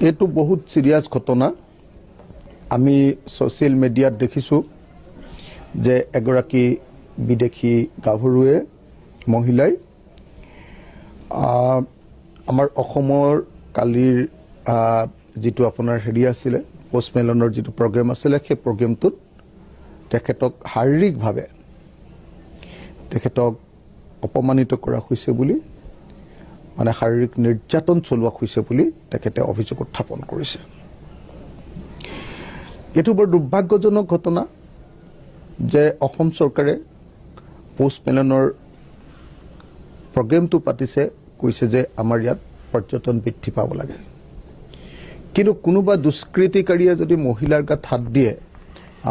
এইটো বহুত সিৰিয়াস ঘটনা। আমি সোশ্যাল মিডিয়াত দেখিছো যে এগৰাকী বিদেশী গাভৰুৱে মহিলাই আমাৰ অসমৰ কালিৰ যেটো আপোনাৰ হেৰি আছিলে পোষ্টমেলনৰ যেটো প্ৰগ্ৰাম আছিলে সেই প্ৰগ্ৰামটোত তেখেতক শাৰীৰিকভাৱে তেখেতক অপমানিত কৰা হৈছে বুলি মানে শাৰীৰিক নিৰ্যাতন চলোৱা হৈছে বুলি তেখেতে অভিযোগ উত্থাপন কৰিছে। এটো বৰ দুৰ্ভাগ্যজনক ঘটনা যে অসম চৰকাৰে পোষ্টমেলনৰ প্ৰগ্ৰামটো পাতিছে, কৈছে যে আমাৰ ইয়াত পৰ্যটন বৃদ্ধি পাব লাগে, কিন্তু কোনোবা দুষ্কৃতিকাৰীয়ে যদি মহিলাৰ গাত হাত দিয়ে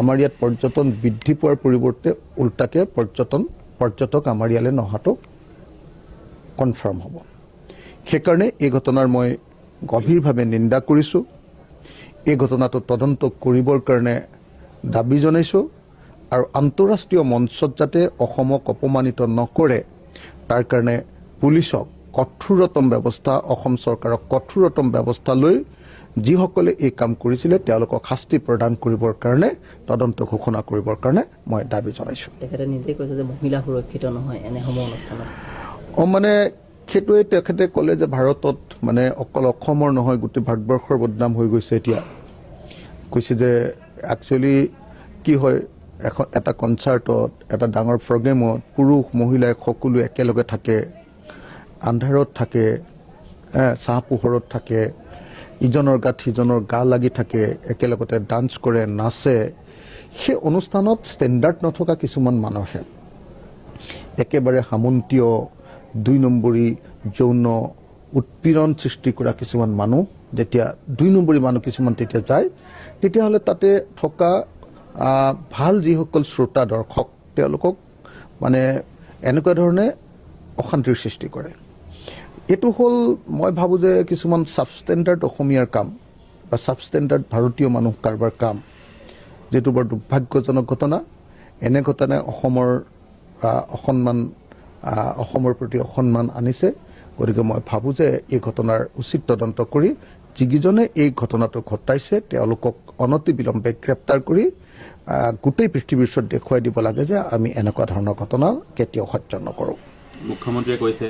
আমাৰ ইয়াত পৰ্যটন বৃদ্ধি পোৱাৰ পৰিৱৰ্তে উল্টাকে পৰ্যটক আমাৰ ইয়ালৈ নহাটো কনফাৰ্ম হ'ব। সেইকাৰণে এই ঘটনাৰ মই গভীৰভাৱে নিন্দা কৰিছোঁ। এই ঘটনাটো তদন্ত কৰিবৰ কাৰণে দাবী জনাইছোঁ আৰু আন্তঃৰাষ্ট্ৰীয় মঞ্চত যাতে অসমক অপমানিত নকৰে তাৰ কাৰণে পুলিচক কঠোৰতম ব্যৱস্থা, অসম চৰকাৰক কঠোৰতম ব্যৱস্থা লৈ যিসকলে এই কাম কৰিছিলে তেওঁলোকক শাস্তি প্ৰদান কৰিবৰ কাৰণে তদন্ত ঘোষণা কৰিবৰ কাৰণে মই দাবী জনাইছোঁ। তেখেতে নিজে কৈছে যে মহিলা সুৰক্ষিত নহয় এনেসমূহ অনুষ্ঠানত। মানে সেইটোৱে তেখেতে ক'লে যে ভাৰতত মানে অকল অসমৰ নহয় গোটেই ভাৰতবৰ্ষৰ বদনাম হৈ গৈছে। এতিয়া কৈছে যে একচুৱেলি কি হয়, এটা কনচাৰ্টত এটা ডাঙৰ প্ৰগ্ৰেমত পুৰুষ মহিলাই সকলো একেলগে থাকে, আন্ধাৰত থাকে, চাহ পোহৰত থাকে, ইজনৰ গাত সিজনৰ গা লাগি থাকে, একেলগতে ডান্স কৰে, নাচে। সেই অনুষ্ঠানত ষ্টেণ্ডাৰ্ড নথকা কিছুমান মানুহে একেবাৰে সামন্তীয় 2 নম্বৰী যৌন উৎপীড়ন সৃষ্টি কৰা কিছুমান মানুহ যেতিয়া 2 নম্বৰী মানুহ কিছুমান তেতিয়া যায়, তেতিয়াহ'লে তাতে থকা ভাল যিসকল শ্ৰোতা দৰ্শক তেওঁলোকক মানে এনেকুৱা ধৰণে অশান্তিৰ সৃষ্টি কৰে। এইটো হ'ল মই ভাবোঁ যে কিছুমান ছাবষ্টেণ্ডাৰ্ড অসমীয়াৰ কাম বা ছাবষ্টেণ্ডাৰ্ড ভাৰতীয় মানুহ কাৰোবাৰ কাম, যিটো বৰ দুৰ্ভাগ্যজনক ঘটনা। এনে ঘটনাই অসমৰ প্ৰতি অসন্মান আনিছে। গতিকে মই ভাবোঁ যে এই ঘটনাৰ উচিত তদন্ত কৰি যিকেইজনে এই ঘটনাটো ঘটাইছে তেওঁলোকক অনতিবিলম্বে গ্ৰেপ্তাৰ কৰি গোটেই পৃথিৱীৰ ওচৰত দেখুৱাই দিব লাগে যে আমি এনেকুৱা ধৰণৰ ঘটনা কেতিয়াও সহ্য নকৰোঁ। মুখ্যমন্ত্ৰীয়ে কৈছে